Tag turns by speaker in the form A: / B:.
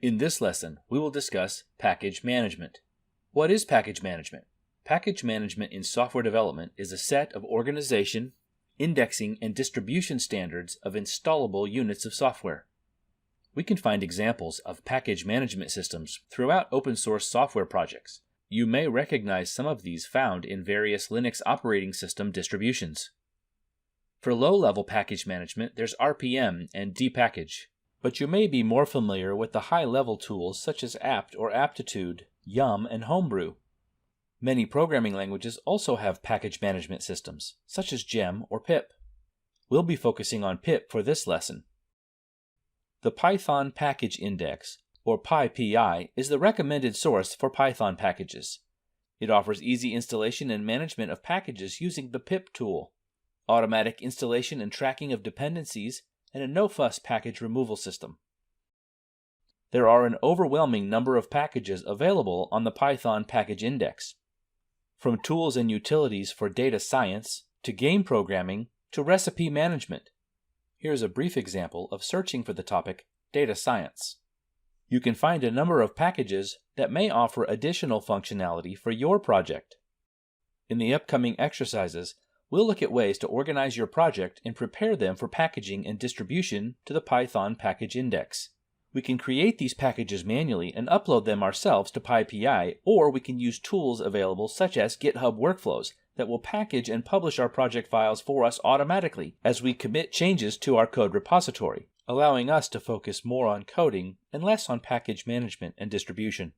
A: In this lesson, we will discuss package management. What is package management? Package management in software development is a set of organization, indexing, and distribution standards of installable units of software. We can find examples of package management systems throughout open source software projects. You may recognize some of these found in various Linux operating system distributions. For low-level package management, there's RPM and dpackage. But you may be more familiar with the high-level tools such as apt or aptitude, yum, and homebrew. Many programming languages also have package management systems, such as gem or pip. We'll be focusing on pip for this lesson. The Python Package Index, or PyPI, is the recommended source for Python packages. It offers easy installation and management of packages using the pip tool, automatic installation and tracking of dependencies, and a no-fuss package removal system. There are an overwhelming number of packages available on the Python Package Index, from tools and utilities for data science, to game programming, to recipe management. Here's a brief example of searching for the topic data science. You can find a number of packages that may offer additional functionality for your project. In the upcoming exercises, we'll look at ways to organize your project and prepare them for packaging and distribution to the Python Package Index. We can create these packages manually and upload them ourselves to PyPI, or we can use tools available such as GitHub Workflows that will package and publish our project files for us automatically as we commit changes to our code repository, allowing us to focus more on coding and less on package management and distribution.